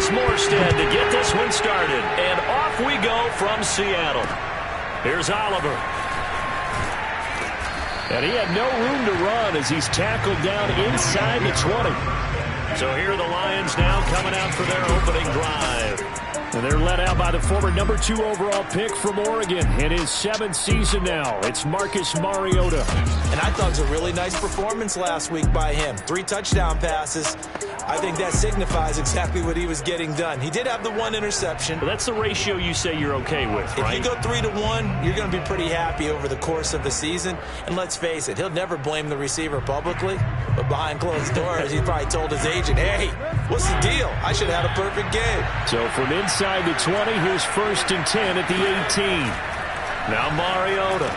Chris Morstead to get this one started. And off we go from Seattle. Here's Oliver. And he had no room to run as he's tackled down inside the 20. So here are the Lions now coming out for their opening drive. And they're led out by the former number 2 overall pick from Oregon in his 7th season now. It's Marcus Mariota. And I thought it was a really nice performance last week by him. 3 touchdown passes. I think that signifies exactly what he was getting done. He did have the 1 interception. But that's the ratio you say you're okay with, right? If you go 3-to-1, you're going to be pretty happy over the course of the season. And let's face it, he'll never blame the receiver publicly. But behind closed doors, he probably told his agent, hey, what's the deal? I should have had a perfect game. So from inside the 20, here's 1st and 10 at the 18. Now Mariota.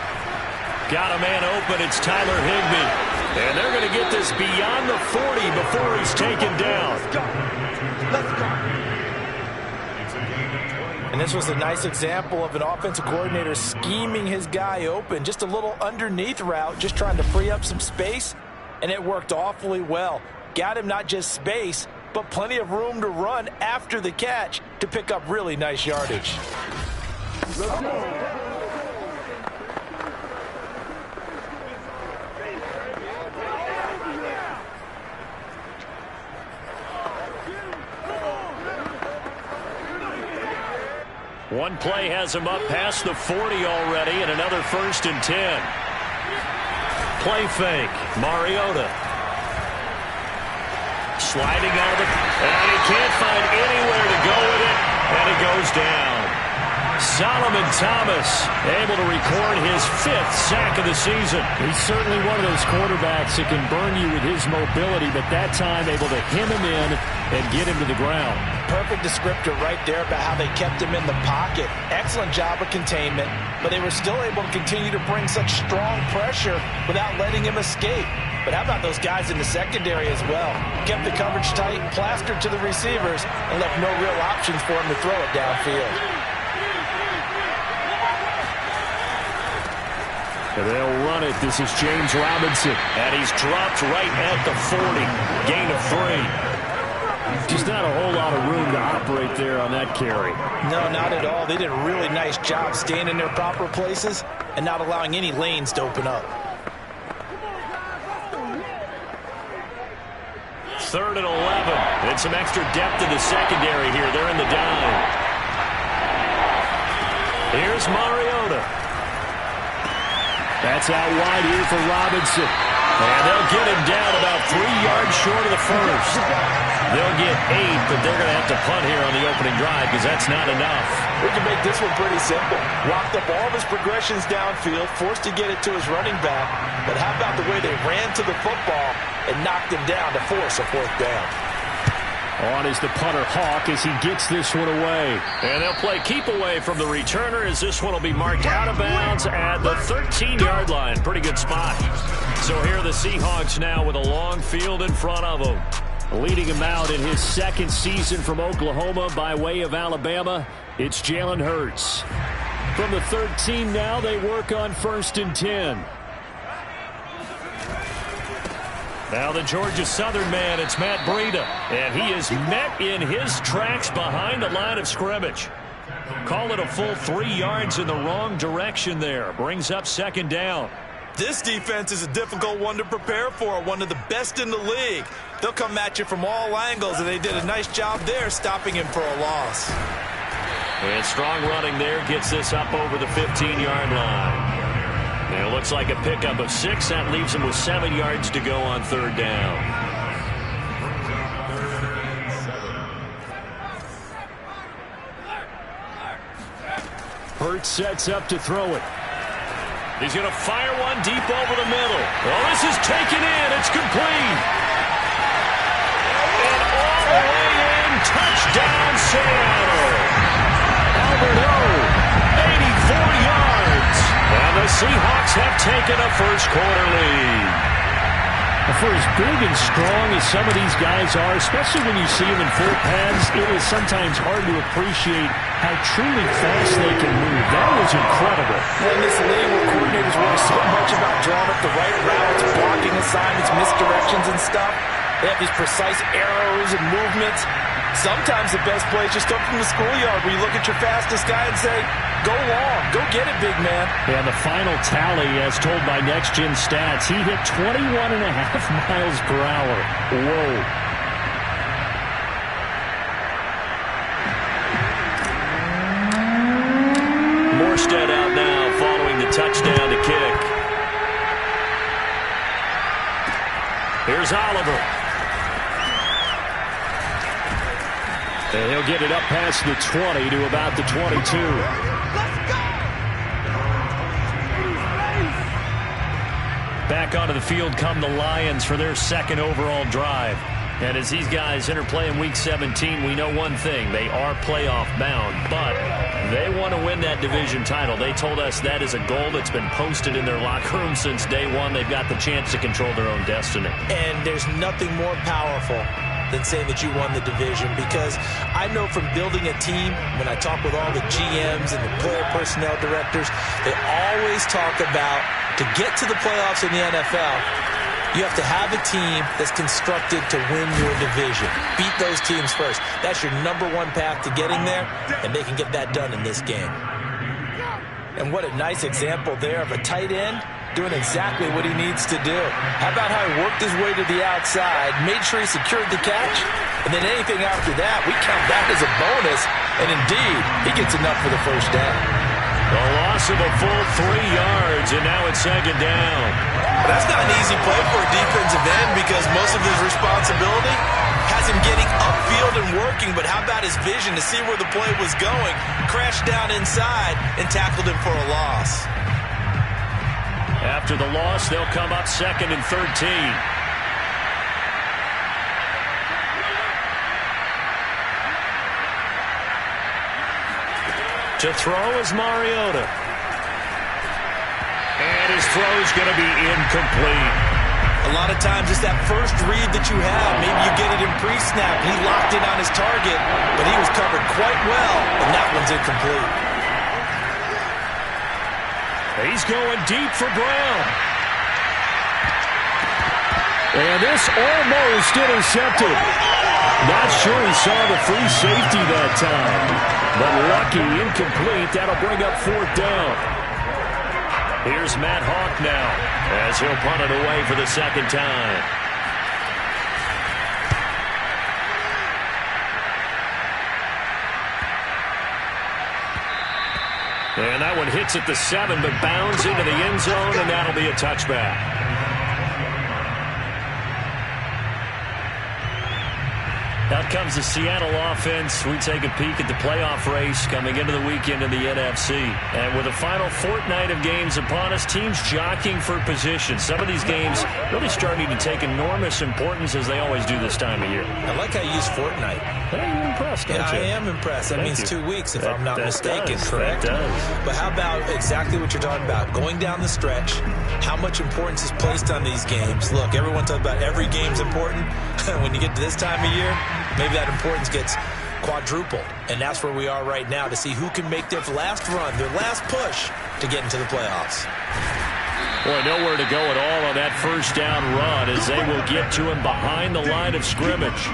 Got a man open. It's Tyler Higbee. And they're going to get this beyond the 40 before he's taken down. Let's go. And this was a nice example of an offensive coordinator scheming his guy open. Just a little underneath route, just trying to free up some space. And it worked awfully well. Got him not just space, but plenty of room to run after the catch to pick up really nice yardage. Let's go. One play has him up past the 40 already, and another 1st and 10. Play fake. Mariota. Sliding out of the... And he can't find anywhere to go with it, and he goes down. Solomon Thomas able to record his 5th sack of the season. He's certainly one of those quarterbacks that can burn you with his mobility, but that time able to hem him in and get him to the ground. Perfect descriptor right there about how they kept him in the pocket. Excellent job of containment, but they were still able to continue to bring such strong pressure without letting him escape. But how about those guys in the secondary as well? Kept the coverage tight, plastered to the receivers, and left no real options for him to throw it downfield. And they'll run it. This is James Robinson. And he's dropped right at the 40. Gain of 3. Just not a whole lot of room to operate there on that carry. No, not at all. They did a really nice job staying in their proper places and not allowing any lanes to open up. 3rd and 11. And some extra depth in the secondary here. They're in the dime. Here's Mariota. That's out wide here for Robinson. And they'll get him down about 3 yards short of the 1st. They'll get 8, but they're going to have to punt here on the opening drive because that's not enough. We can make this one pretty simple. Locked up all of his progressions downfield, forced to get it to his running back. But how about the way they ran to the football and knocked him down to force a 4th down? On is the punter Hawk as he gets this one away. And they'll play keep away from the returner as this one will be marked out of bounds at the 13-yard line. Pretty good spot. So here are the Seahawks now with a long field in front of them. Leading him out in his 2nd season from Oklahoma by way of Alabama, it's Jalen Hurts. From the 13 now, they work on 1st and 10. Now the Georgia Southern man, it's Matt Breida. And he is met in his tracks behind the line of scrimmage. Call it a full 3 yards in the wrong direction there. Brings up 2nd down. This defense is a difficult one to prepare for, one of the best in the league. They'll come at you from all angles, and they did a nice job there stopping him for a loss. And strong running there gets this up over the 15-yard line. And it looks like a pickup of 6. That leaves him with 7 yards to go on 3rd down. Hurts sets up to throw it. He's going to fire one deep over the middle. Oh, this is taken in. It's complete. And all the way in. Touchdown, Seattle. Albert O, 84 yards. And the Seahawks have taken a first-quarter lead. For as big and strong as some of these guys are, especially when you see them in full pads, it is sometimes hard to appreciate how truly fast they can move. That was incredible. In this league where coordinators worry so much about drawing up the right routes, blocking assignments, misdirections and stuff, they have these precise arrows and movements. Sometimes the best plays just come from the schoolyard where you look at your fastest guy and say, go long, go get it, big man. And the final tally, as told by Next Gen Stats, he hit 21.5 miles per hour. Whoa. Morstead out now following the touchdown to kick. Here's Oliver. And he'll get it up past the 20 to about the 22. Back onto the field come the Lions for their second overall drive. And as these guys interplay in Week 17, we know one thing. They are playoff bound, but they want to win that division title. They told us that is a goal that's been posted in their locker room since day one. They've got the chance to control their own destiny. And there's nothing more powerful than saying that you won the division, because I know from building a team, when I talk with all the GMs and the player personnel directors, they always talk about, to get to the playoffs in the NFL, you have to have a team that's constructed to win your division. Beat those teams first. That's your number one path to getting there, and they can get that done in this game. And what a nice example there of a tight end doing exactly what he needs to do. How about how he worked his way to the outside, made sure he secured the catch, and then anything after that, we count that as a bonus, and indeed, he gets enough for the first down. A loss of a full 3 yards, and now it's second down. But that's not an easy play for a defensive end, because most of his responsibility has him getting upfield and working, but how about his vision to see where the play was going, crashed down inside, and tackled him for a loss. After the loss, they'll come up 2nd and 13. To throw is Mariota. And his throw's going to be incomplete. A lot of times it's that first read that you have. Maybe you get it in pre-snap. He locked in on his target, but he was covered quite well, and that one's incomplete. He's going deep for Brown. And this almost intercepted. Not sure he saw the free safety that time. But lucky, incomplete. That'll bring up 4th down. Here's Matt Hawk now, as he'll punt it away for the second time. And that one hits at the 7, but bounds into the end zone, and that'll be a touchback. Out comes the Seattle offense. We take a peek at the playoff race coming into the weekend in the NFC. And with the final fortnight of games upon us, teams jockeying for position. Some of these games really starting to take enormous importance, as they always do this time of year. I like how you use fortnight. Hey, you're impressed, don't you? I am impressed. That means 2 weeks, if I'm not mistaken, correct? That does. But how about exactly what you're talking about? Going down the stretch, how much importance is placed on these games? Look, everyone talks about every game's important. When you get to this time of year, maybe that importance gets quadrupled. And that's where we are right now, to see who can make their last run, their last push to get into the playoffs. Boy, nowhere to go at all on that first down run, as they will get to him behind the line of scrimmage.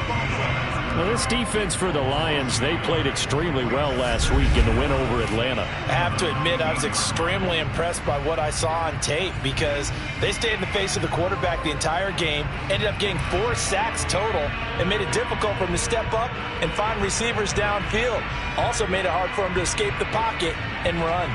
Well, this defense for the Lions, they played extremely well last week in the win over Atlanta. I have to admit, I was extremely impressed by what I saw on tape, because they stayed in the face of the quarterback the entire game, ended up getting 4 sacks total, and made it difficult for him to step up and find receivers downfield. Also made it hard for him to escape the pocket and run.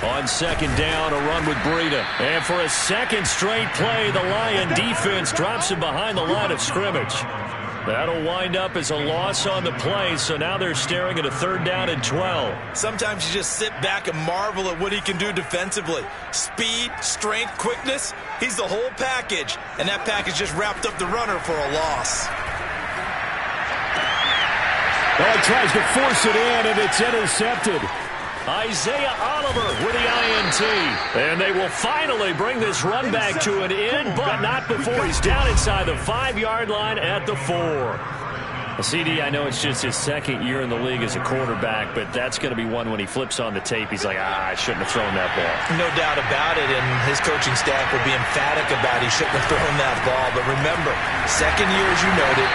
On second down, a run with Breida. And for a second straight play, the Lion defense drops him behind the line of scrimmage. That'll wind up as a loss on the play, so now they're staring at a 3rd down and 12. Sometimes you just sit back and marvel at what he can do defensively. Speed, strength, quickness, he's the whole package. And that package just wrapped up the runner for a loss. Well, he tries to force it in, and it's intercepted. Isaiah Oliver with the INT. And they will finally bring this run back to an end, but not before he's down inside the 5-yard line at the 4. CD, I know it's just his second year in the league as a quarterback, but that's going to be one when he flips on the tape. He's like, I shouldn't have thrown that ball. No doubt about it, and his coaching staff will be emphatic about he shouldn't have thrown that ball. But remember, second year, as you noted,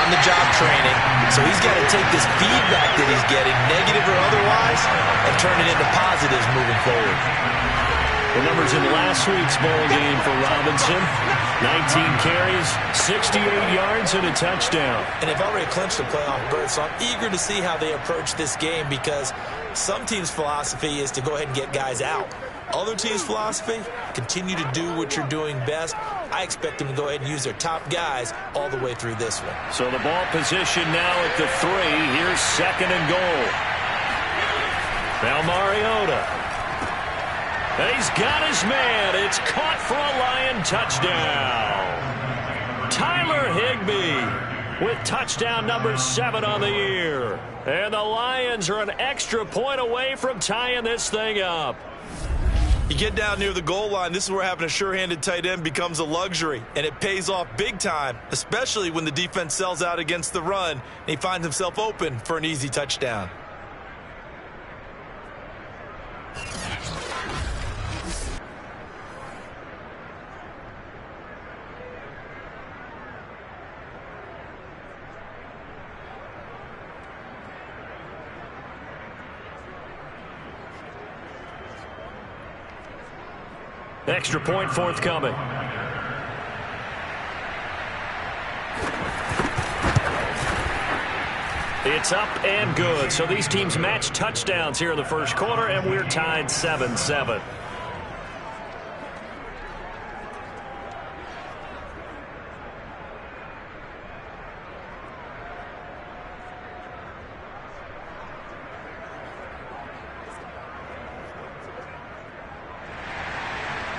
on-the-job training, so he's got to take this feedback that he's getting, negative or otherwise, and turn it into positives moving forward. The numbers in last week's bowl game for Robinson: 19 carries, 68 yards, and a touchdown. And they've already clinched a playoff berth, so I'm eager to see how they approach this game, because some teams' philosophy is to go ahead and get guys out. Other teams' philosophy, continue to do what you're doing best. I expect them to go ahead and use their top guys all the way through this one. So the ball position now at the 3. Here's second and goal. Now Mariota. And he's got his man. It's caught for a Lion touchdown. Tyler Higbee with touchdown number 7 on the year. And the Lions are an extra point away from tying this thing up. You get down near the goal line, this is where having a sure-handed tight end becomes a luxury, and it pays off big time, especially when the defense sells out against the run, and he finds himself open for an easy touchdown. Extra point forthcoming. It's up and good. So these teams match touchdowns here in the first quarter, and we're tied 7-7.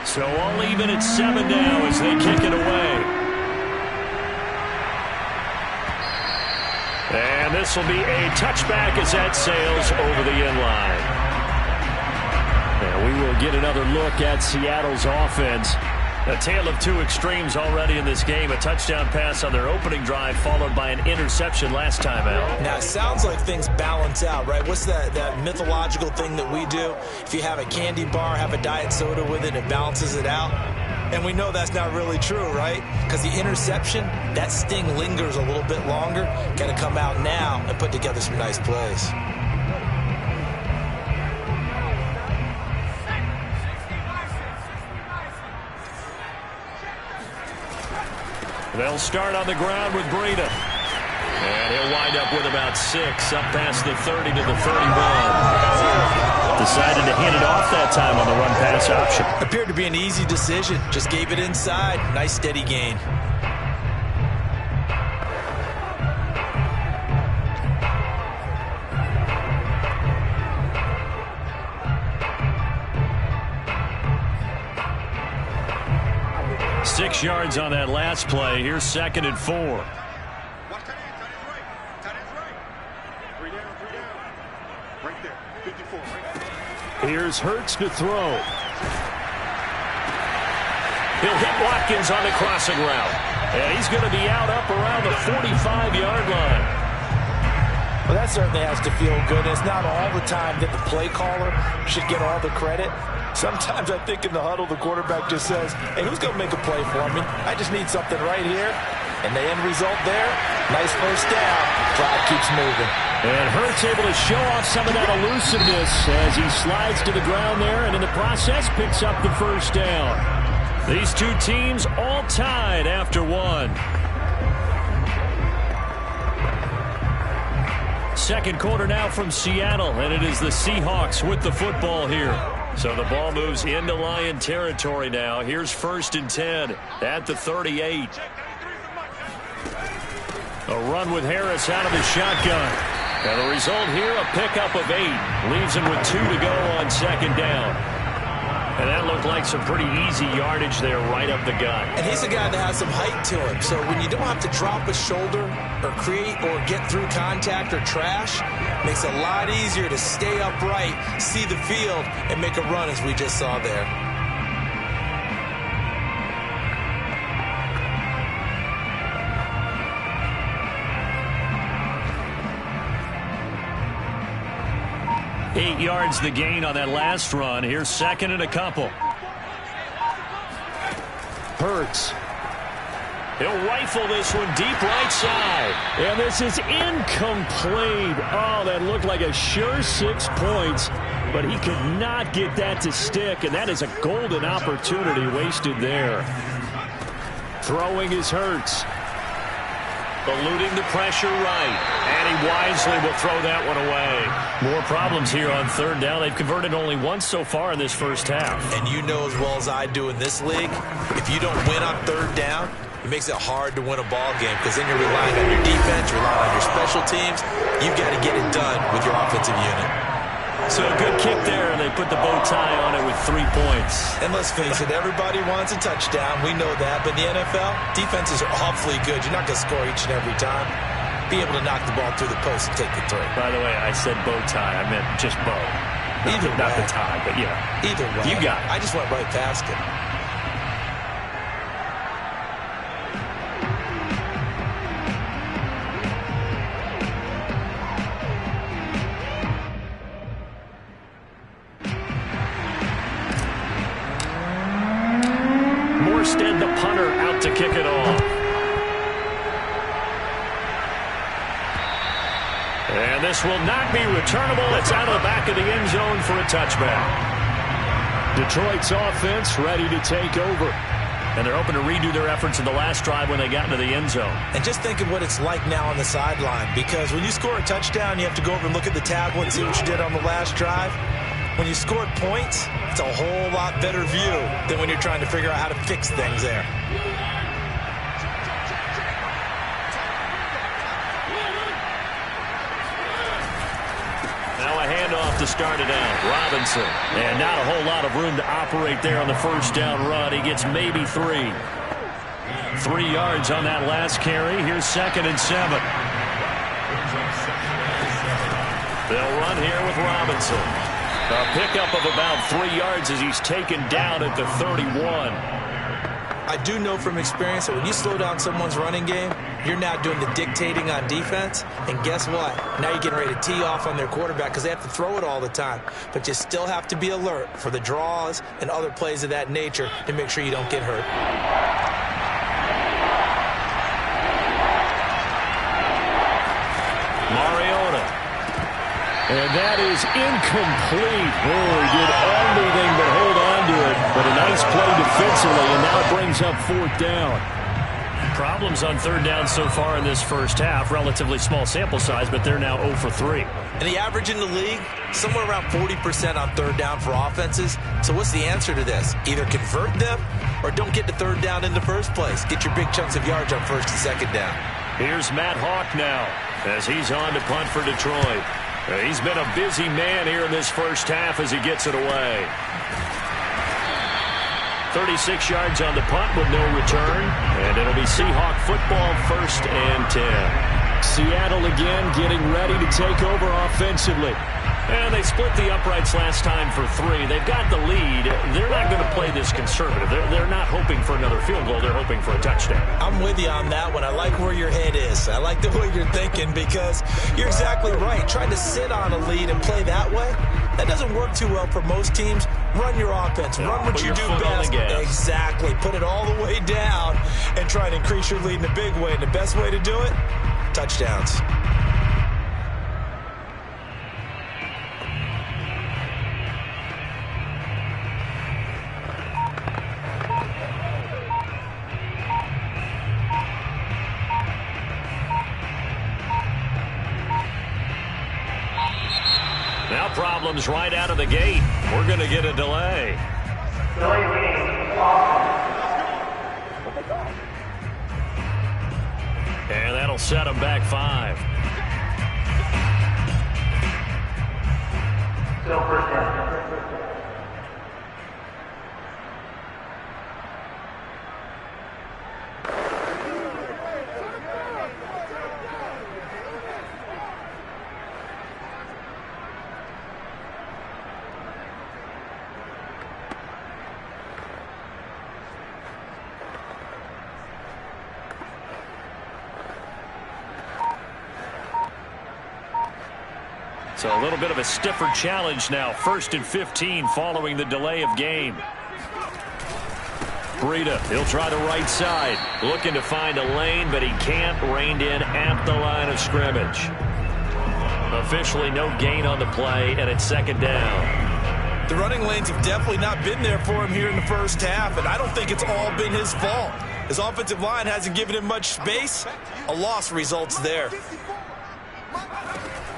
So all even at 7 now as they kick it away. And this will be a touchback as that sails over the end line. And we will get another look at Seattle's offense. A tale of two extremes already in this game. A touchdown pass on their opening drive followed by an interception last time out. Now, it sounds like things balance out, right? What's that mythological thing that we do? If you have a candy bar, have a diet soda with it, it balances it out. And we know that's not really true, right? Because the interception, that sting lingers a little bit longer. Got to come out now and put together some nice plays. They'll start on the ground with Breida. And he'll wind up with about 6, up past the 30 to the 31. Decided to hand it off that time on the run-pass option. Appeared to be an easy decision. Just gave it inside. Nice steady gain. Six yards on that last play. Here's second and 4. Here's Hurts to throw. He'll hit Watkins on the crossing route. And he's going to be out up around the 45-yard line. Well, that certainly has to feel good. It's not all the time that the play caller should get all the credit. Sometimes I think in the huddle, the quarterback just says, hey, who's going to make a play for me? I just need something right here. And the end result there, nice first down. Clock keeps moving. And Hurts able to show off some of that elusiveness as he slides to the ground there, and in the process picks up the first down. These two teams all tied after one. Second quarter now from Seattle, and it is the Seahawks with the football here. So the ball moves into Lion territory now. Here's first and 10 at the 38. A run with Harris out of the shotgun. And the result here, a pickup of 8. Leaves him with 2 to go on second down. And that looked like some pretty easy yardage there right up the gut. And he's a guy that has some height to him. So when you don't have to drop a shoulder or create or get through contact or trash, makes it a lot easier to stay upright, see the field, and make a run as we just saw there. 8 yards the gain on that last run. Here's second and a couple. Hurts. He'll rifle this one deep right side. And this is incomplete. Oh, that looked like a sure 6 points, but he could not get that to stick, and that is a golden opportunity wasted there. Throwing is Hurts. Eluding the pressure right. And he wisely will throw that one away. More problems here on third down. They've converted only once so far in this first half. And you know as well as I do in this league, if you don't win on third down, it makes it hard to win a ball game because then you're relying on your defense, relying on your special teams. You've got to get it done with your offensive unit. So a good kick there, and they put the bow tie on it with 3 points. And let's face it, everybody wants a touchdown. We know that. But in the NFL, defenses are awfully good. You're not going to score each and every time. Be able to knock the ball through the post and take the 3. By the way, I said bow tie. I meant just bow. Not the tie, but yeah. Either way. You got it. I just went right past it. Instead, the punter out to kick it off. And this will not be returnable. It's out of the back of the end zone for a touchback. Detroit's offense ready to take over. And they're hoping to redo their efforts in the last drive when they got into the end zone. And just think of what it's like now on the sideline. Because when you score a touchdown, you have to go over and look at the tablet and see what you did on the last drive. When you scored points, it's a whole lot better view than when you're trying to figure out how to fix things there. Now a handoff to start it out. Robinson. And not a whole lot of room to operate there on the first down run. He gets maybe 3. 3 yards on that last carry. Here's second and 7. They'll run here with Robinson. A pickup of about 3 yards as he's taken down at the 31. I do know from experience that when you slow down someone's running game, you're now doing the dictating on defense. And guess what? Now you're getting ready to tee off on their quarterback because they have to throw it all the time. But you still have to be alert for the draws and other plays of that nature to make sure you don't get hurt. Mariota. And that is incomplete. Oh, he did everything but hold on to it. But a nice play defensively, and now it brings up 4th down. Problems on third down so far in this first half. Relatively small sample size, but they're now 0 for 3. And the average in the league, somewhere around 40% on third down for offenses. So what's the answer to this? Either convert them or don't get to third down in the first place. Get your big chunks of yards on first and second down. Here's Matt Hawk now as he's on to punt for Detroit. He's been a busy man here in this first half as he gets it away. 36 yards on the punt with no return. And it'll be Seahawk football, 1st and 10. Seattle again getting ready to take over offensively. And they split the uprights last time for 3. They've got the lead. They're not going to play this conservative. They're not hoping for another field goal. They're hoping for a touchdown. I'm with you on that one. I like where your head is. I like the way you're thinking because you're exactly right. Trying to sit on a lead and play that way, that doesn't work too well for most teams. Run your offense. Run what you do best. Exactly. Put it all the way down and try and increase your lead in a big way. And the best way to do it, touchdowns. Now problems right out of the gate. We're going to get a delay. And that'll set them back 5. Still first down. So a little bit of a stiffer challenge now. 1st and 15 following the delay of game. Breida, he'll try the right side. Looking to find a lane, but he can't. Reined in at the line of scrimmage. Officially no gain on the play, and it's 2nd down. The running lanes have definitely not been there for him here in the first half, and I don't think it's all been his fault. His offensive line hasn't given him much space. A loss results there.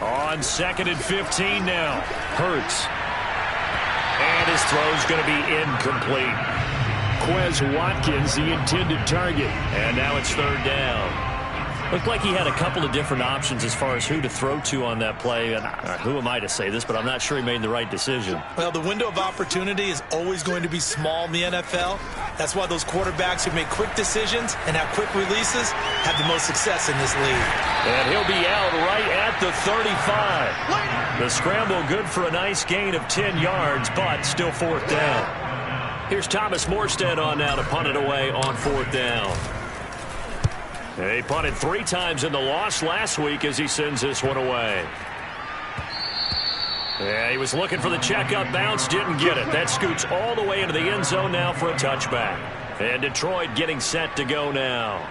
On 2nd and 15 now. Hurts. And his throw's going to be incomplete. Quez Watkins, the intended target. And now it's 3rd down. Looked like he had a couple of different options as far as who to throw to on that play. And who am I to say this, but I'm not sure he made the right decision. Well, the window of opportunity is always going to be small in the NFL. That's why those quarterbacks who make quick decisions and have quick releases have the most success in this league. And he'll be out right at the 35. The scramble good for a nice gain of 10 yards, but still 4th down. Here's Thomas Morstead on now to punt it away on 4th down. He punted 3 times in the loss last week as he sends this one away. Yeah, he was looking for the checkup bounce, didn't get it. That scoots all the way into the end zone now for a touchback. And Detroit getting set to go now.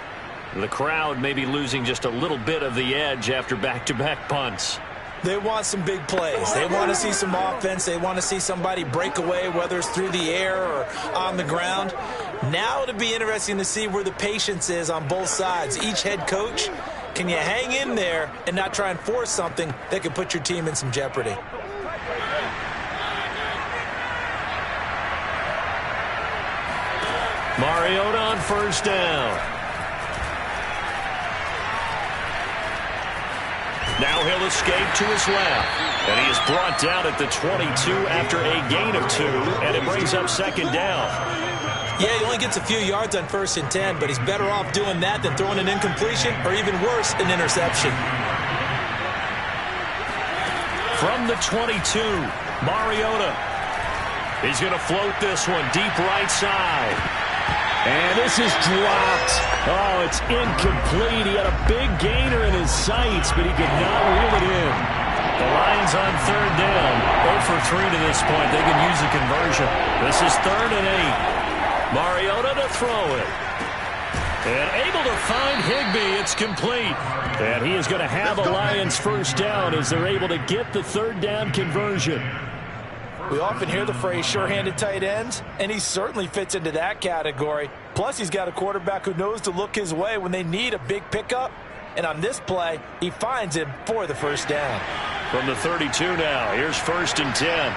The crowd may be losing just a little bit of the edge after back-to-back punts. They want some big plays. They want to see some offense. They want to see somebody break away, whether it's through the air or on the ground. Now it'll be interesting to see where the patience is on both sides. Each head coach, can you hang in there and not try and force something that could put your team in some jeopardy? Mariota on 1st down. Now he'll escape to his left. And he is brought down at the 22 after a gain of 2. And it brings up 2nd down. Yeah, he only gets a few yards on 1st and 10, but he's better off doing that than throwing an incompletion or even worse, an interception. From the 22, Mariota. He's going to float this one deep right side. And this is dropped. Oh, it's incomplete. He had a big gainer in his sights, but he could not reel it in. The Lions on 3rd down. 0 for 3 to this point. They can use a conversion. This is 3rd and 8. Mariota to throw it. And able to find Higbee. It's complete. And he is going to have a Lions 1st down as they're able to get the 3rd down conversion. We often hear the phrase sure-handed tight ends, and he certainly fits into that category. Plus, he's got a quarterback who knows to look his way when they need a big pickup. And on this play, he finds him for the 1st down. From the 32 now, here's 1st and 10.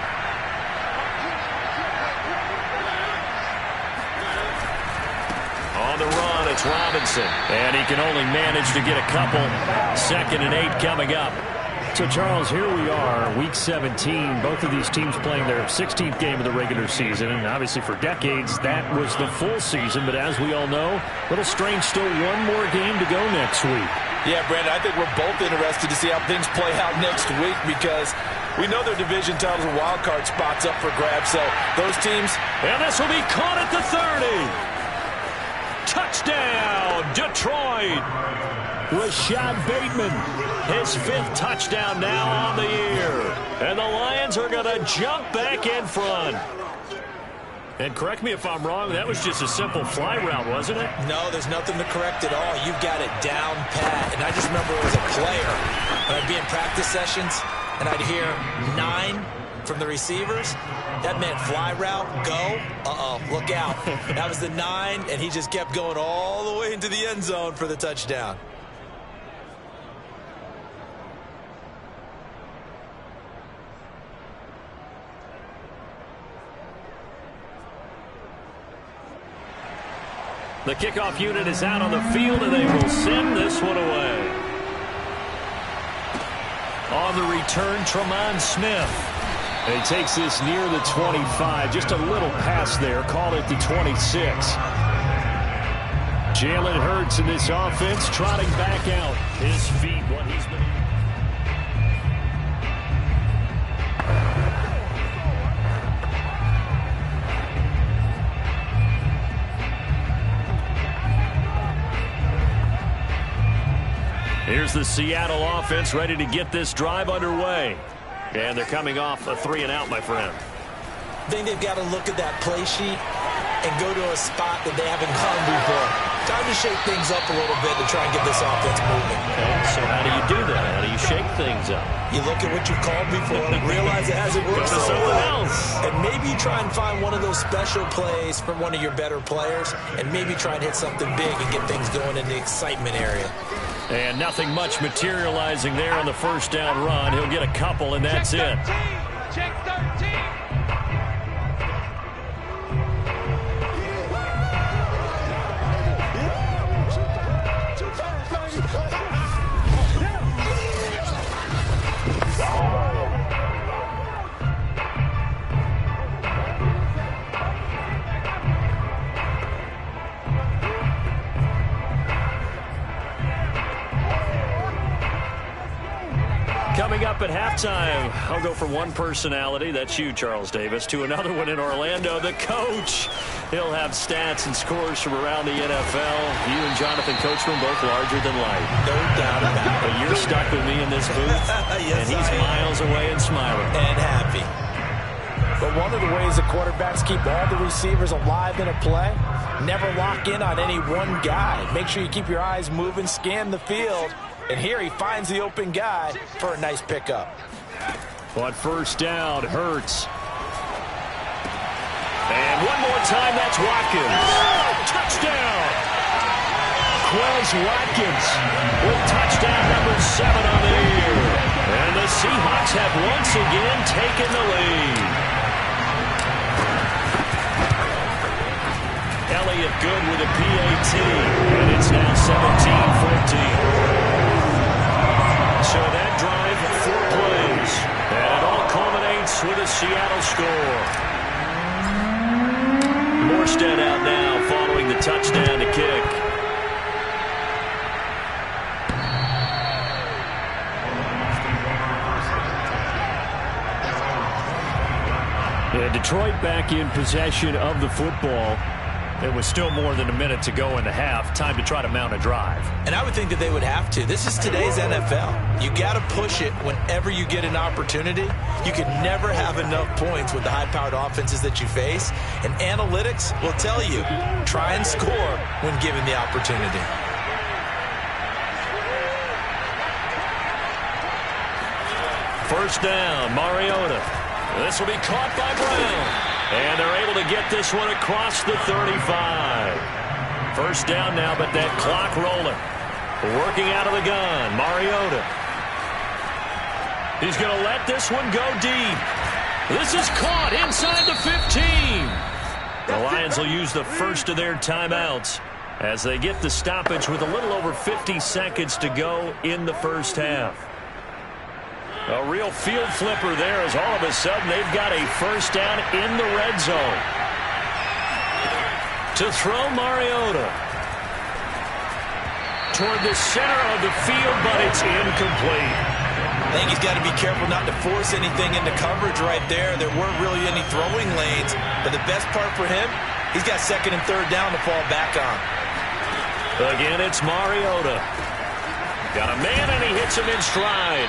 On the run, it's Robinson. And he can only manage to get a couple. 2nd and 8 coming up. So, Charles, here we are, Week 17. Both of these teams playing their 16th game of the regular season. And obviously for decades, that was the full season. But as we all know, a little strange, still one more game to go next week. Yeah, Brandon, I think we're both interested to see how things play out next week because we know their division titles and wild card spots up for grabs. So those teams. And this will be caught at the 30. Touchdown, Detroit. Rashad Bateman. His 5th touchdown now on the year. And the Lions are going to jump back in front. And correct me if I'm wrong, that was just a simple fly route, wasn't it? No, there's nothing to correct at all. You've got it down pat. And I just remember as a player, when I'd be in practice sessions, and I'd hear 9 from the receivers. That meant fly route, go. Uh-oh, look out. That was the 9, and he just kept going all the way into the end zone for the touchdown. The kickoff unit is out on the field, and they will send this one away. On the return, Tremont Smith. And he takes this near the 25. Just a little pass there. Call it the 26. Jalen Hurts in this offense trotting back out. His feet, what he's been... Here's the Seattle offense ready to get this drive underway. And they're coming off a 3-and-out, my friend. I think they've got to look at that play sheet and go to a spot that they haven't gone before. Time to shake things up a little bit to try and get this offense moving. Okay, so how do you do that? How do you shake things up? You look at what you've called before, realize it hasn't worked so well, and maybe you try and find one of those special plays from one of your better players, and maybe try and hit something big and get things going in the excitement area. And nothing much materializing there on the first down run. He'll get a couple, and that's it. Check 13. Coming up at halftime, I'll go from one personality, that's you, Charles Davis, to another one in Orlando, the coach. He'll have stats and scores from around the NFL. You and Jonathan Coachman both larger than life. No doubt about it. But you're stuck with me in this booth, Yes, and he's miles away and smiling. And happy. But one of the ways the quarterbacks keep all the receivers alive in a play, never lock in on any one guy. Make sure you keep your eyes moving, scan the field. And here he finds the open guy for a nice pickup. On first down, Hurts. And one more time, that's Watkins. Touchdown! Quez Watkins With touchdown number 7 on the year. And the Seahawks have once again taken the lead. Elliott good with a PAT. And it's now 17-14. So that drive, 4 plays. And it all culminates with a Seattle score. Morstead out now following the touchdown to kick. And Detroit back in possession of the football. It was still more than a minute to go in the half. Time to try to mount a drive. And I would think that they would have to. This is today's NFL. You got to push it whenever you get an opportunity. You can never have enough points with the high-powered offenses that you face. And analytics will tell you, try and score when given the opportunity. First down, Mariota. This will be caught by Brown. And they're able to get this one across the 35. First down now, but that clock rolling. Working out of the gun, Mariota. He's going to let this one go deep. This is caught inside the 15. The Lions will use the first of their timeouts as they get the stoppage with a little over 50 seconds to go in the first half. A real field flipper there as all of a sudden they've got a first down in the red zone. To throw Mariota toward the center of the field, but it's incomplete. I think he's got to be careful not to force anything into coverage right there. There weren't really any throwing lanes, but the best part for him, he's got second and third down to fall back on. Again, it's Mariota. Got a man, and he hits him in stride.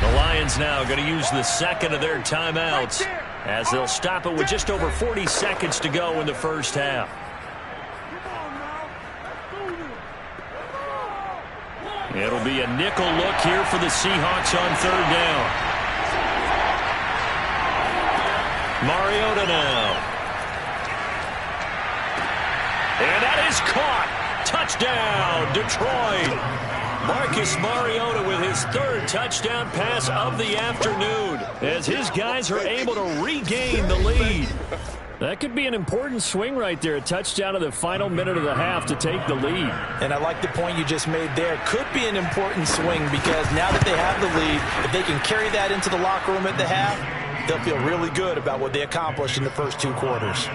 The Lions now going to use the second of their timeouts as they'll stop it with just over 40 seconds to go in the first half. It'll be a nickel look here for the Seahawks on third down. Mariota now. And that is caught. Touchdown, Detroit. Marcus Mariota with his third touchdown pass of the afternoon as his guys are able to regain the lead. That could be an important swing right there. A touchdown of the final minute of the half to take the lead. And I like the point you just made there. Could be an important swing because now that they have the lead, if they can carry that into the locker room at the half, they'll feel really good about what they accomplished in the first 2 quarters.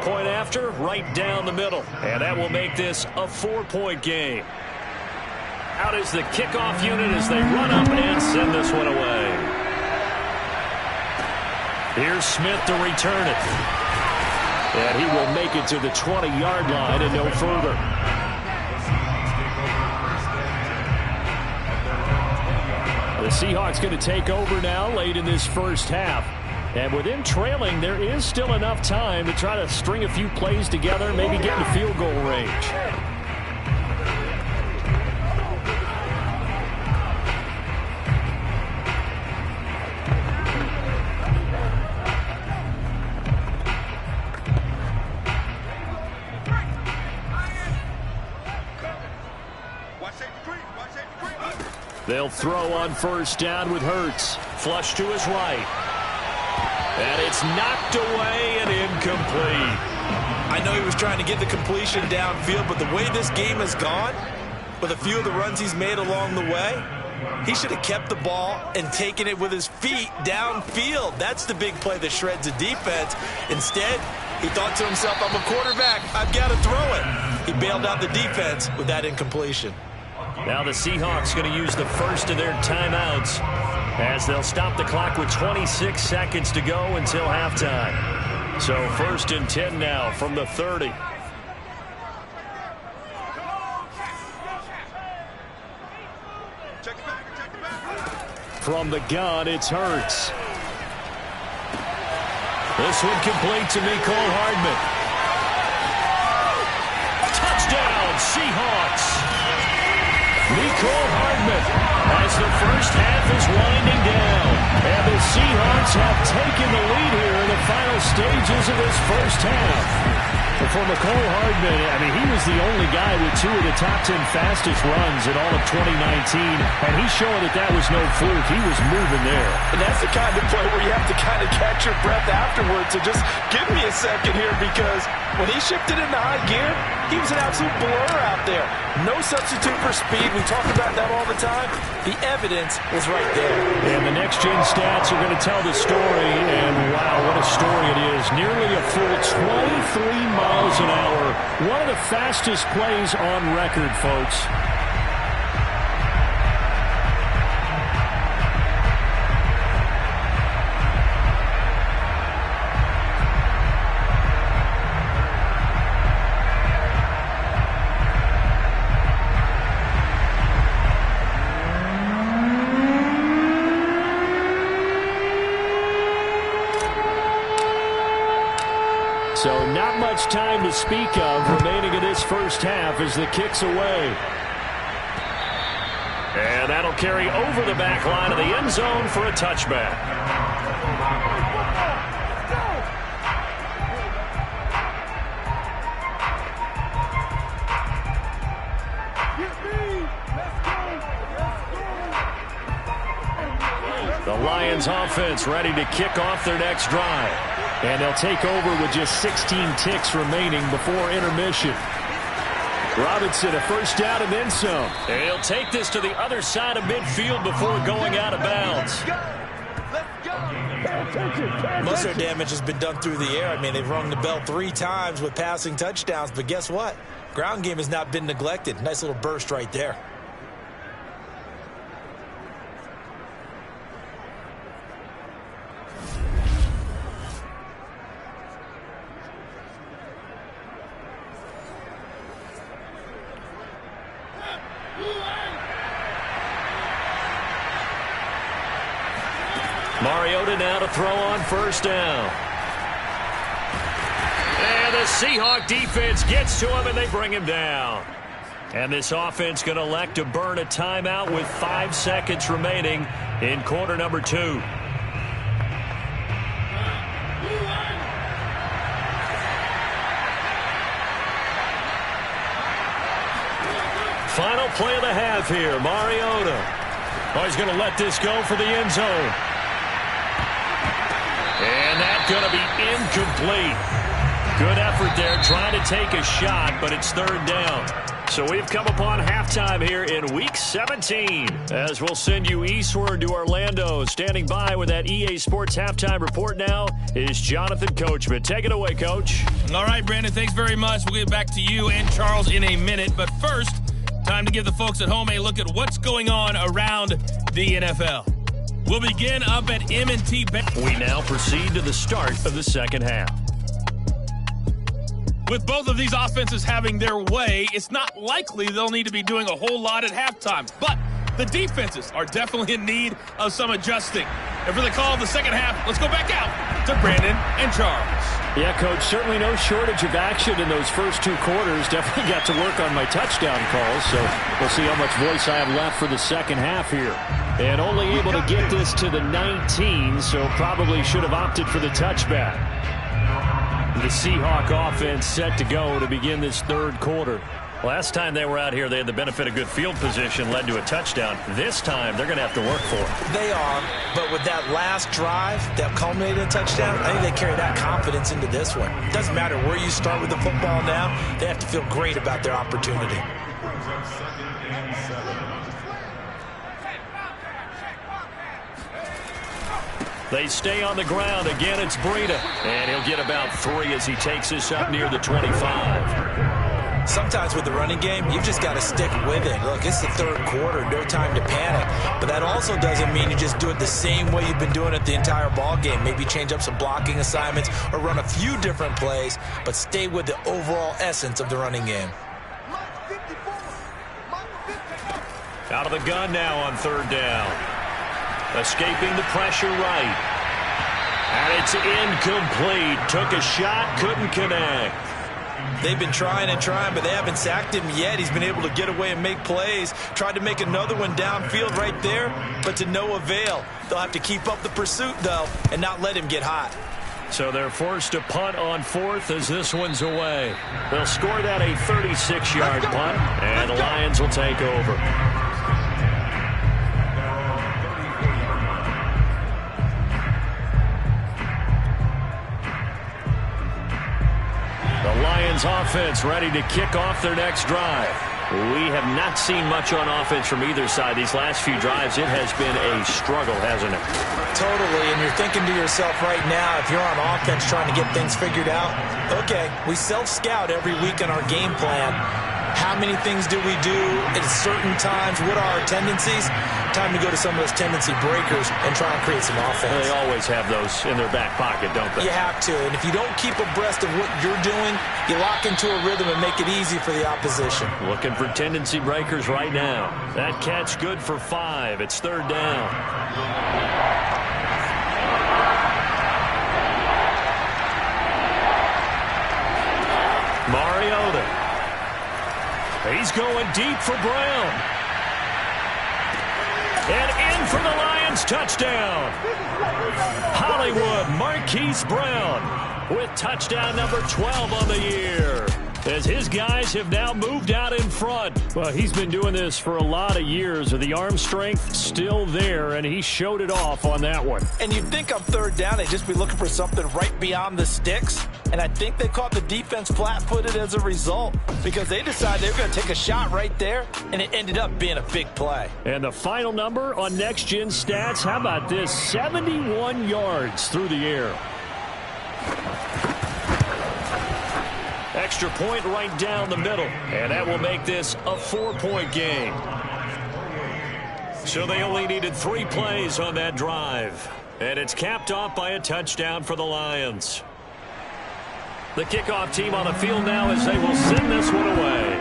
Point after, right down the middle. And that will make this a 4-point game. Out is the kickoff unit as they run up and send this one away. Here's Smith to return it. And he will make it to the 20-yard line and no further. The Seahawks going to take over now late in this first half. And with them trailing, there is still enough time to try to string a few plays together, maybe get into field goal range. They'll throw on first down with Hurts. Flush to his right. And it's knocked away and incomplete. I know he was trying to get the completion downfield, but the way this game has gone, with a few of the runs he's made along the way, he should have kept the ball and taken it with his feet downfield. That's the big play that shreds a defense. Instead, he thought to himself, I'm a quarterback, I've got to throw it. He bailed out the defense with that incompletion. Now the Seahawks going to use the first of their timeouts as they'll stop the clock with 26 seconds to go until halftime. So 1st and 10 now from the 30. From the gun, it's Hurts. This one complete to Mecole Hardman. Touchdown, Seahawks. Mecole Hardman as the first half is winding down. And the Seahawks have taken the lead here in the final stages of this first half. But for Mecole Hardman, I mean, he was the only guy with 2 of the top 10 fastest runs in all of 2019. And he's showing that that was no fluke. He was moving there. And that's the kind of play where you have to kind of catch your breath afterwards. So just give me a second here, because when he shifted into high gear, he was an absolute blur out there. No substitute for speed. We talk about that all the time. The evidence was right there. And the next-gen stats are going to tell the story. And, wow, what a story it is. Nearly a full 23 miles an hour. One of the fastest plays on record, folks. So not much time to speak of remaining in this first half as the kick's away. And that'll carry over the back line of the end zone for a touchback. The Lions offense ready to kick off their next drive. And they'll take over with just 16 ticks remaining before intermission. Robinson, a first down and then some. And he'll take this to the other side of midfield before going out of bounds. Most of their damage has been done through the air. I mean, they've rung the bell 3 times with passing touchdowns. But guess what? Ground game has not been neglected. Nice little burst right there. Mariota now to throw on first down. And the Seahawk defense gets to him, and they bring him down. And this offense going to elect to burn a timeout with 5 seconds remaining in quarter number 2. Final play of the half here, Mariota. Oh, he's going to let this go for the end zone. And that's going to be incomplete. Good effort there, trying to take a shot, but it's 3rd down. So we've come upon halftime here in Week 17. As we'll send you eastward to Orlando. Standing by with that EA Sports halftime report now is Jonathan Coachman. Take it away, Coach. All right, Brandon, thanks very much. We'll get back to you and Charles in a minute. But first, time to give the folks at home a look at what's going on around the NFL. We'll begin up at M&T Bank. We now proceed to the start of the second half. With both of these offenses having their way, it's not likely they'll need to be doing a whole lot at halftime. But the defenses are definitely in need of some adjusting. And for the call of the second half, let's go back out to Brandon and Charles. Yeah, Coach, certainly no shortage of action in those first two quarters. Definitely got to work on my touchdown calls, so we'll see how much voice I have left for the second half here. And only able to get this to the 19, so probably should have opted for the touchback. The Seahawk offense set to go to begin this third quarter. Last time they were out here, they had the benefit of good field position, led to a touchdown. This time, they're going to have to work for it. They are, but with that last drive that culminated in a touchdown, I think they carry that confidence into this one. It doesn't matter where you start with the football now. They have to feel great about their opportunity. They stay on the ground. Again, it's Breida. And he'll get about 3 as he takes this up near the 25. Sometimes with the running game, you've just got to stick with it. Look, it's the third quarter, no time to panic. But that also doesn't mean you just do it the same way you've been doing it the entire ball game. Maybe change up some blocking assignments or run a few different plays, but stay with the overall essence of the running game. Out of the gun now on third down. Escaping the pressure right. And it's incomplete. Took a shot, couldn't connect. They've been trying and trying, but they haven't sacked him yet. He's been able to get away and make plays. Tried to make another one downfield right there, but to no avail. They'll have to keep up the pursuit, though, and not let him get hot. So they're forced to punt on fourth as this one's away. They'll score that a 36-yard punt, and the Lions will take over. The Lions offense ready to kick off their next drive. We have not seen much on offense from either side. These last few drives, it has been a struggle, hasn't it? Totally, and you're thinking to yourself right now, if you're on offense trying to get things figured out, okay, we self-scout every week on our game plan. How many things do we do at certain times? What are our tendencies? Time to go to some of those tendency breakers and try and create some offense. They always have those in their back pocket, don't they? You have to, and if you don't keep abreast of what you're doing, you lock into a rhythm and make it easy for the opposition. Looking for tendency breakers right now. That catch good for 5. It's third down. Mariota. He's going deep for Brown. And in for the Lions touchdown. Hollywood Marquise Brown with touchdown number 12 on the year. As his guys have now moved out in front. Well, he's been doing this for a lot of years. With the arm strength still there, and he showed it off on that one. And you'd think on third down, they'd just be looking for something right beyond the sticks. And I think they caught the defense flat-footed as a result because they decided they were going to take a shot right there, and it ended up being a big play. And the final number on Next Gen Stats, how about this? 71 yards through the air. Extra point right down the middle. And that will make this a 4-point game. So they only needed 3 plays on that drive. And it's capped off by a touchdown for the Lions. The kickoff team on the field now as they will send this one away.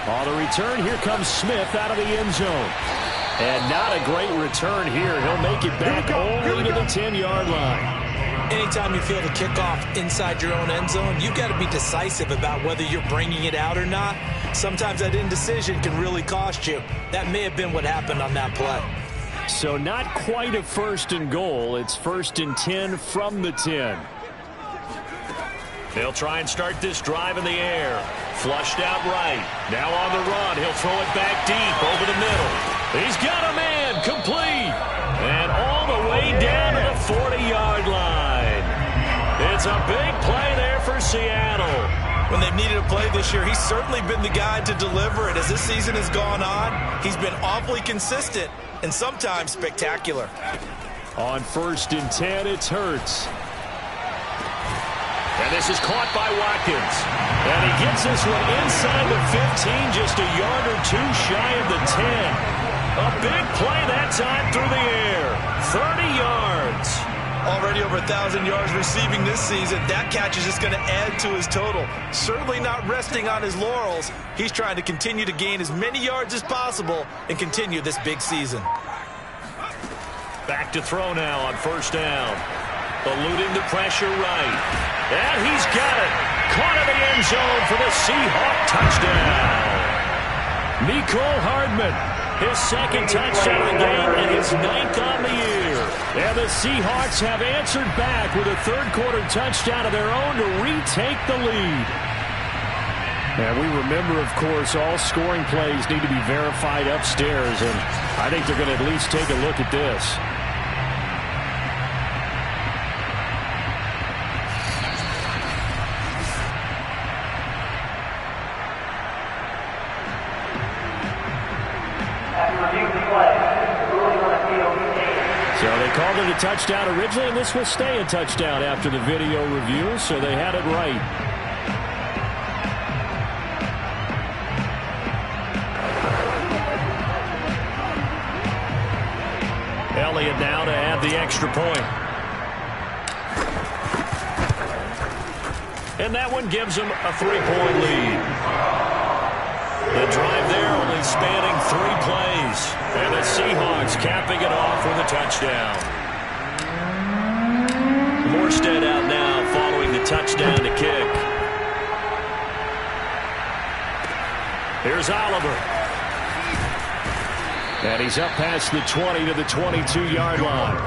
On the return, here comes Smith out of the end zone. And not a great return here. He'll make it back only to the 10-yard line. Anytime you feel the kickoff inside your own end zone, you've got to be decisive about whether you're bringing it out or not. Sometimes that indecision can really cost you. That may have been what happened on that play. So not quite a 1st and goal. It's 1st and 10 from the 10. They'll try and start this drive in the air. Flushed out right. Now on the run. He'll throw it back deep over the middle. He's got a man complete. And all the way down to the 40-yard line. It's a big play there for Seattle. When they've needed a play this year, he's certainly been the guy to deliver it. As this season has gone on, he's been awfully consistent and sometimes spectacular. On 1st and 10, it's Hurts. And this is caught by Watkins. And he gets this one inside the 15, just a yard or 2 shy of the 10. A big play that time through the air. 30 yards. Already over 1,000 yards receiving this season. That catch is just going to add to his total. Certainly not resting on his laurels. He's trying to continue to gain as many yards as possible and continue this big season. Back to throw now on first down. Eluding the pressure right. And he's got it. Caught in the end zone for the Seahawk touchdown. Mecole Hardman, his second touchdown of the game and his 9th on the year. And the Seahawks have answered back with a third-quarter touchdown of their own to retake the lead. And we remember, of course, all scoring plays need to be verified upstairs, and I think they're going to at least take a look at this. So they called it a touchdown originally, and this will stay a touchdown after the video review, so they had it right. Elliott now to add the extra point. And that one gives them a 3-point lead. The drive there only spanning 3 plays. And the Seahawks capping it off with a touchdown. Morstead out now following the touchdown to kick. Here's Oliver. And he's up past the 20 to the 22-yard line.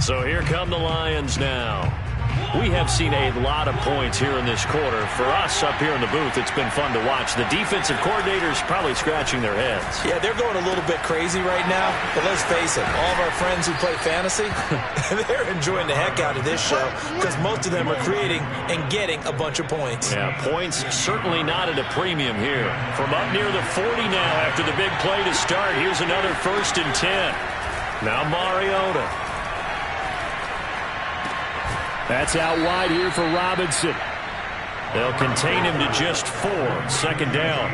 So here come the Lions now. We have seen a lot of points here in this quarter. For us up here in the booth, it's been fun to watch. The defensive coordinators probably scratching their heads. Yeah, they're going a little bit crazy right now. But let's face it, all of our friends who play fantasy, they're enjoying the heck out of this show because most of them are creating and getting a bunch of points. Yeah, points certainly not at a premium here. From up near the 40 now after the big play to start, here's another 1st and 10. Now Mariota. That's out wide here for Robinson. They'll contain him to just 4. 2nd down.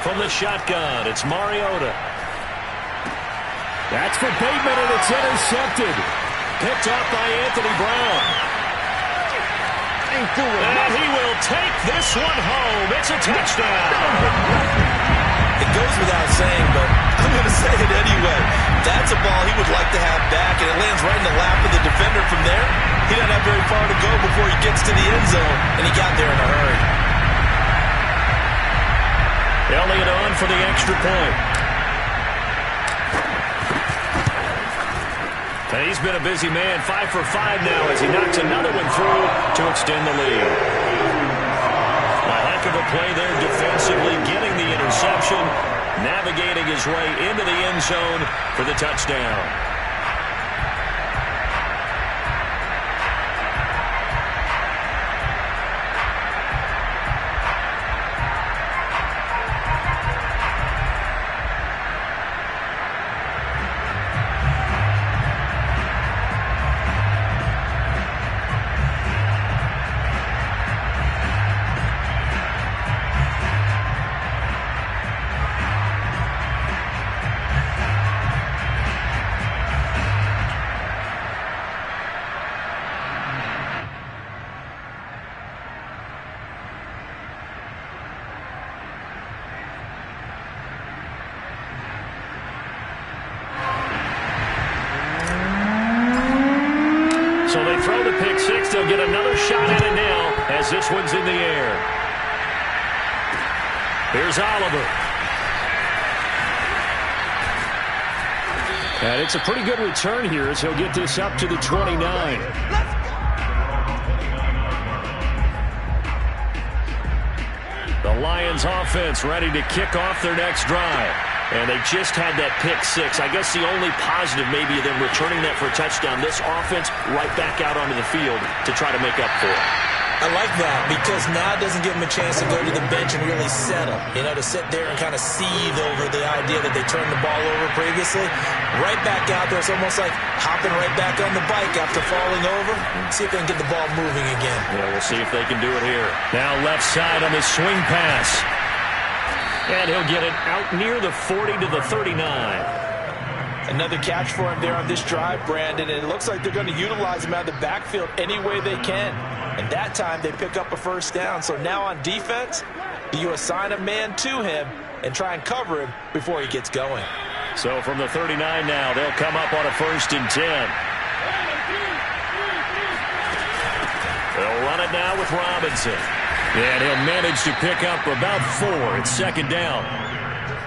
From the shotgun, it's Mariota. That's for Bateman, and it's intercepted. Picked off by Anthony Brown. And he will take this one home. It's a touchdown. It goes without saying, but I'm going to say it anyway. That's a ball he would like to have back, and it lands right in the lap of the defender from there. He doesn't have very far to go before he gets to the end zone, and he got there in a hurry. Elliott on for the extra point. And he's been a busy man, 5 for 5 now as he knocks another one through to extend the lead. A heck of a play there defensively, getting the interception, navigating his way into the end zone for the touchdown. So they throw the pick six. They'll get another shot at it now as this one's in the air. Here's Oliver. And it's a pretty good return here as he'll get this up to the 29. The Lions offense ready to kick off their next drive. And they just had that pick six. I guess the only positive maybe of them returning that for a touchdown. This offense right back out onto the field to try to make up for it. I like that because now it doesn't give him a chance to go to the bench and really settle. You know, to sit there and kind of seethe over the idea that they turned the ball over previously. Right back out there. It's almost like hopping right back on the bike after falling over. See if they can get the ball moving again. Yeah, we'll see if they can do it here. Now left side on this swing pass. And he'll get it out near the 40 to the 39. Another catch for him there on this drive, Brandon. And it looks like they're going to utilize him out of the backfield any way they can. And that time they pick up a first down. So now on defense, you assign a man to him and try and cover him before he gets going. So from the 39 now, they'll come up on a 1st and 10. They'll run it now with Robinson. And he'll manage to pick up about 4. It's 2nd down.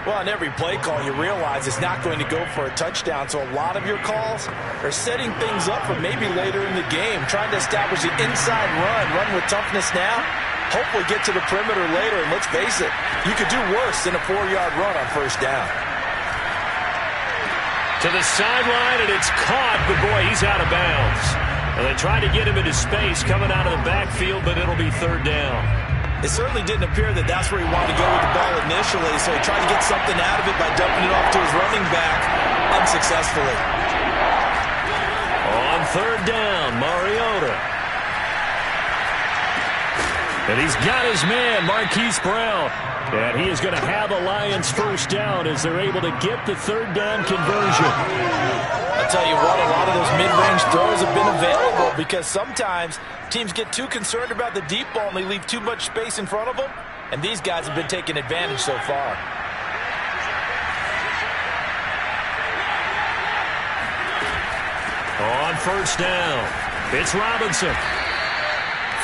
Well, on every play call, you realize it's not going to go for a touchdown. So a lot of your calls are setting things up for maybe later in the game, trying to establish the inside run with toughness now, hopefully get to the perimeter later. And let's face it, you could do worse than a 4-yard run on 1st down. To the sideline, and it's caught, but boy, he's out of bounds. And they try to get him into space coming out of the backfield, but it'll be 3rd down. It certainly didn't appear that that's where he wanted to go with the ball initially, so he tried to get something out of it by dumping it off to his running back unsuccessfully. On 3rd down, Mariota. And he's got his man, Marquise Brown. And he is going to have the Lions 1st down as they're able to get the 3rd down conversion. I'll tell you what, a lot of those mid-range throws have been available because sometimes teams get too concerned about the deep ball and they leave too much space in front of them. And these guys have been taking advantage so far. On 1st down, it's Robinson.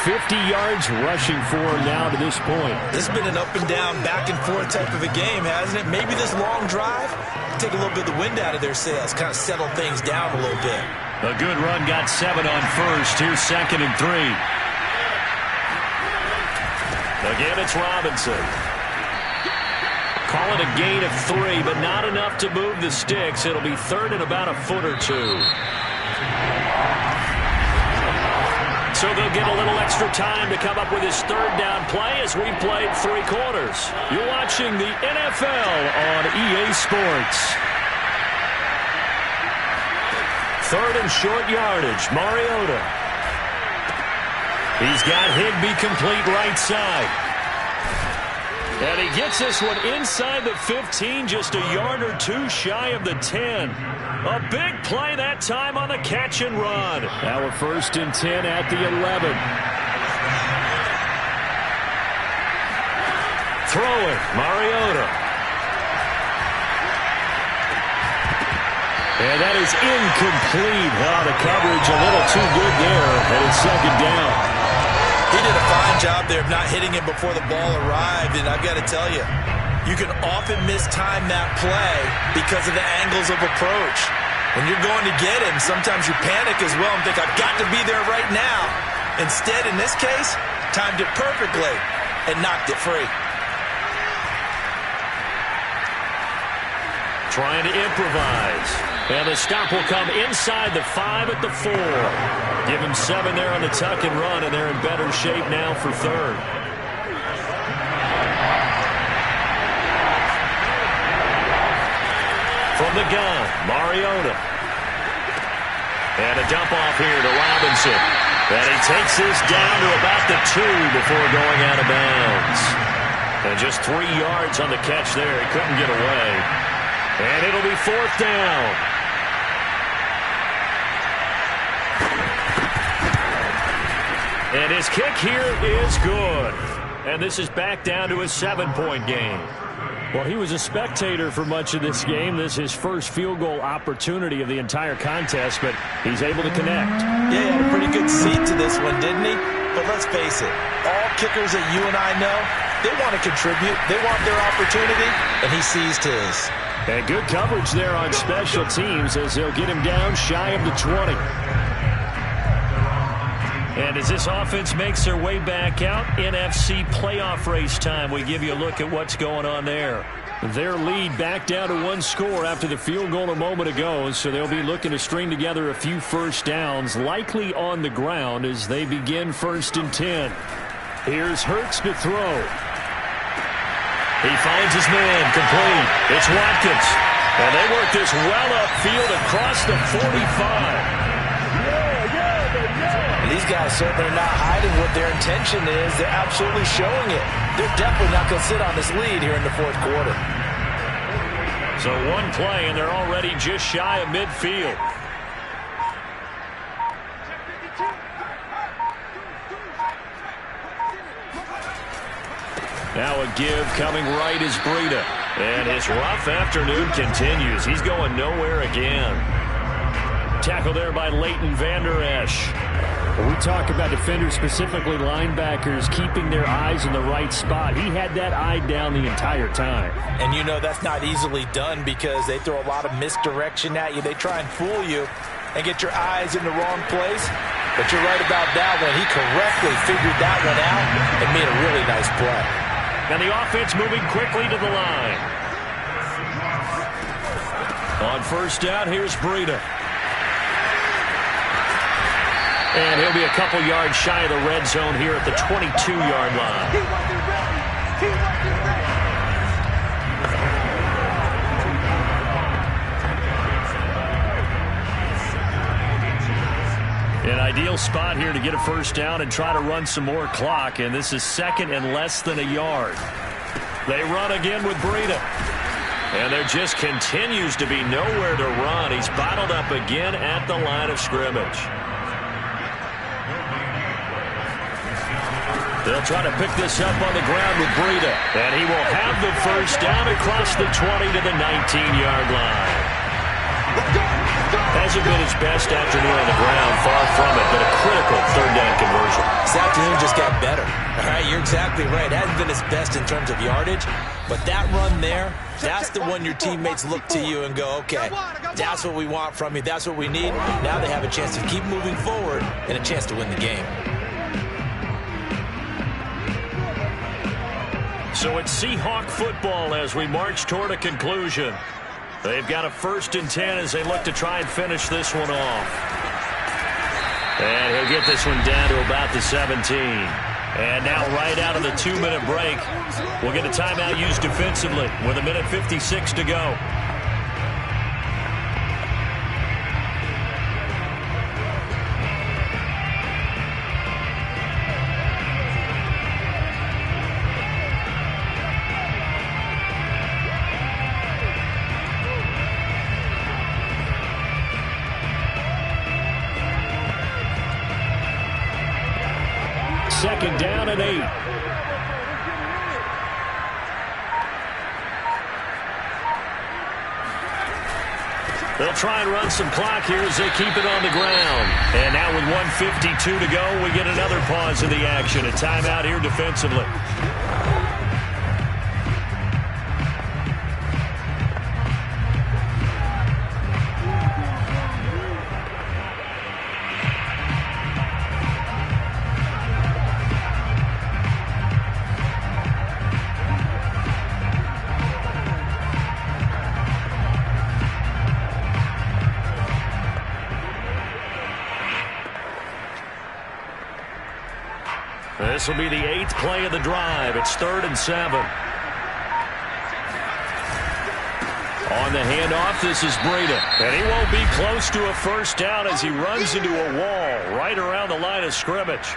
50 yards rushing for him now to this point. This has been an up-and-down, back-and-forth type of a game, hasn't it? Maybe this long drive take a little bit of the wind out of their sails, kind of settle things down a little bit. A good run got 7 on 1st. Here's 2nd and 3. Again, it's Robinson. Call it a gain of 3, but not enough to move the sticks. It'll be 3rd and about a foot or 2. So they'll get a little extra time to come up with his 3rd down play as we've played 3 quarters. You're watching the NFL on EA Sports. 3rd and short yardage, Mariota. He's got Higbee complete right side. And he gets this one inside the 15, just a yard or 2 shy of the 10. A big play that time on the catch and run. Now we're 1st and 10 at the 11. Throwing, Mariota. And that is incomplete. Oh, the coverage a little too good there. And it's 2nd down. He did a fine job there of not hitting him before the ball arrived. And I've got to tell you, you can often mistime that play because of the angles of approach. When you're going to get him, sometimes you panic as well and think, I've got to be there right now. Instead, in this case, timed it perfectly and knocked it free. Trying to improvise. And the stop will come inside the 5 at the 4. Give him 7 there on the tuck and run, and they're in better shape now for 3rd. From the gun, Mariota. And a dump off here to Robinson. And he takes this down to about the 2 before going out of bounds. And just 3 yards on the catch there. He couldn't get away. And it'll be 4th down. And his kick here is good. And this is back down to a 7-point game. Well, he was a spectator for much of this game. This is his first field goal opportunity of the entire contest, but he's able to connect. Yeah, he had a pretty good seat to this one, didn't he? But let's face it, all kickers that you and I know, they want to contribute. They want their opportunity, and he seized his. And good coverage there on special teams as they'll get him down shy of the 20. And as this offense makes their way back out, NFC playoff race time, we give you a look at what's going on there. Their lead back down to one score after the field goal a moment ago, so they'll be looking to string together a few first downs, likely on the ground as they begin 1st and 10. Here's Hurts to throw. He finds his man, complete. It's Watkins. And they work this well upfield across the 45. These guys certainly are not hiding what their intention is. They're absolutely showing it. They're definitely not going to sit on this lead here in the 4th quarter. So one play, and they're already just shy of midfield. Now a give coming right is Breida. And his rough afternoon continues. He's going nowhere again. Tackle there by Leighton Vander Esch. We talk about defenders, specifically linebackers, keeping their eyes in the right spot. He had that eye down the entire time. And you know that's not easily done because they throw a lot of misdirection at you. They try and fool you and get your eyes in the wrong place. But you're right about that one. He correctly figured that one out and made a really nice play. And the offense moving quickly to the line. On 1st down, here's Breida. And he'll be a couple yards shy of the red zone here at the 22-yard line. An ideal spot here to get a first down and try to run some more clock, and this is 2nd and less than a yard. They run again with Breida. And there just continues to be nowhere to run. He's bottled up again at the line of scrimmage. They'll try to pick this up on the ground with Breida. And he will have the first down across the 20 to the 19-yard line. Hasn't been his best afternoon on the ground, far from it, but a critical 3rd down conversion. This afternoon just got better. All right, you're exactly right. Hasn't been his best in terms of yardage, but that run there, that's the one your teammates look to you and go, okay, that's what we want from you. That's what we need. Now they have a chance to keep moving forward and a chance to win the game. So it's Seahawk football as we march toward a conclusion. They've got a 1st and 10 as they look to try and finish this one off. And he'll get this one down to about the 17. And now right out of the 2-minute break, we'll get a timeout used defensively with 1:56 to go. Second down and 8. They'll try and run some clock here as they keep it on the ground. And now with 1:52 to go, we get another pause in the action. A timeout here defensively. This will be the 8th play of the drive. It's 3rd and 7. On the handoff, this is Breida. And he won't be close to a first down as he runs into a wall right around the line of scrimmage.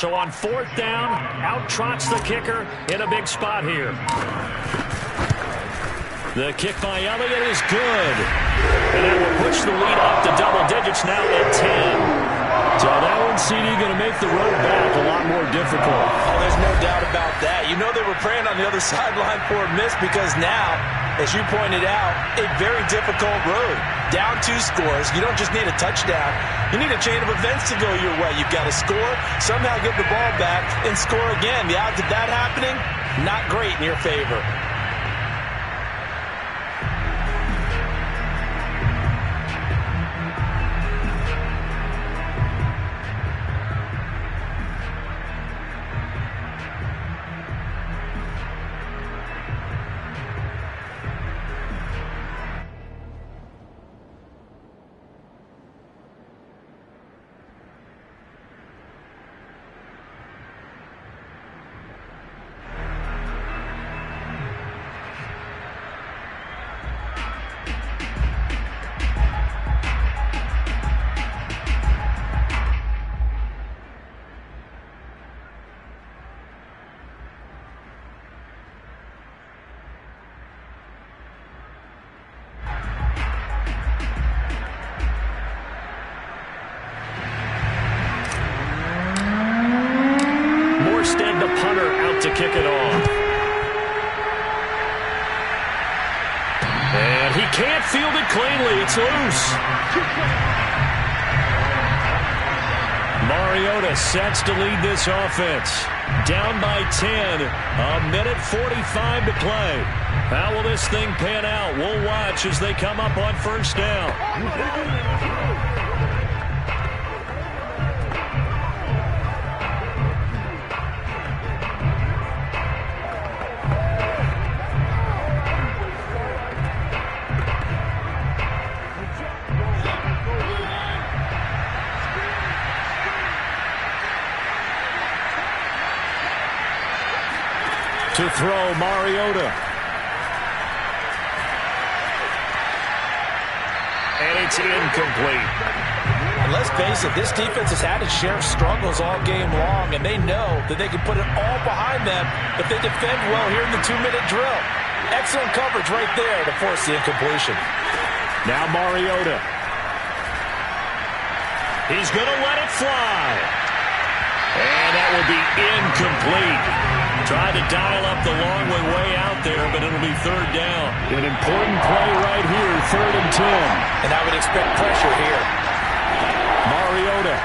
So on 4th down, out trots the kicker in a big spot here. The kick by Elliott is good. And that will push the lead up to double digits now at 10. So that one, CD, going to make the road back a lot more difficult. Oh, there's no doubt that. You know they were praying on the other sideline for a miss because now, as you pointed out, a very difficult road. Down 2 scores. You don't just need a touchdown. You need a chain of events to go your way. You've got to score, somehow get the ball back, and score again. The odds of that happening, not great in your favor. The punter out to kick it off. And he can't field it cleanly. It's loose. Mariota sets to lead this offense. Down by 10. A minute 45 to play. How will this thing pan out? We'll watch as they come up on first down. To throw, Mariota. And it's incomplete. And let's face it, this defense has had its share of struggles all game long, and they know that they can put it all behind them if they defend well here in the 2-minute drill. Excellent coverage right there to force the incompletion. Now Mariota. He's going to let it fly. And that will be incomplete. Tried to dial up the long way out there, but it'll be third down. An important play right here, 3rd and 10. And I would expect pressure here. Mariota.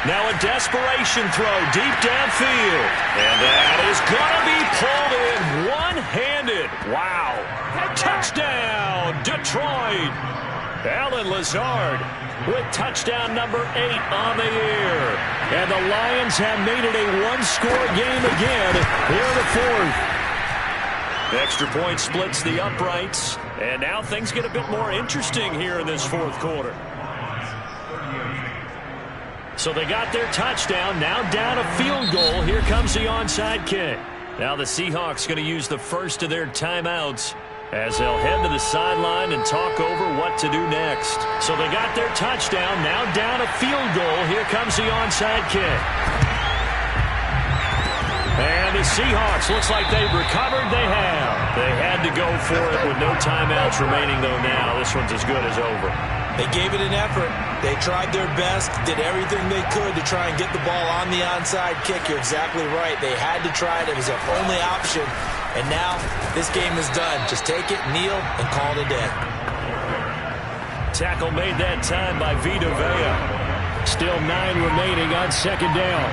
Now a desperation throw deep downfield. And that is going to be pulled in one-handed. Wow. Touchdown, Detroit. Allen Lazard with touchdown number 8 on the year. And the Lions have made it a one-score game again here in the 4th. The extra point splits the uprights. And now things get a bit more interesting here in this 4th quarter. So they got their touchdown. Now down a field goal. Here comes the onside kick. Now the Seahawks going to use the first of their timeouts as they'll head to the sideline and talk over what to do next. So they got their touchdown. Now down a field goal. Here comes the onside kick. And the Seahawks, looks like they've recovered. They have. They had to go for it with no timeouts remaining, though, now. This one's as good as over. They gave it an effort. They tried their best, did everything they could to try and get the ball on the onside kick. You're exactly right. They had to try it. It was their only option. And now this game is done. Just take it, kneel, and call it a day. Tackle made that time by Vita Vea. Still 9 remaining on 2nd down.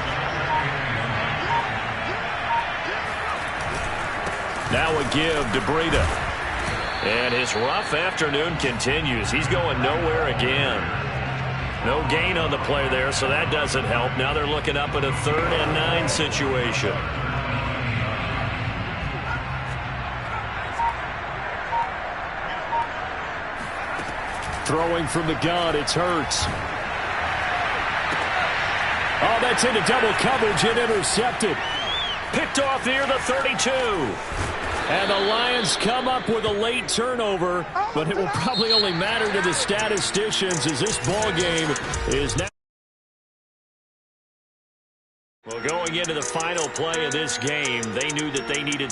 Now a give to Breida. And his rough afternoon continues. He's going nowhere again. No gain on the play there, so that doesn't help. Now they're looking up at a 3rd and 9 situation. Throwing from the gun, it's Hurts. Oh, that's into double coverage and intercepted. Picked off near the 32. And the Lions come up with a late turnover, but it will probably only matter to the statisticians as this ball game is now. Well, going into the final play of this game, they knew that they needed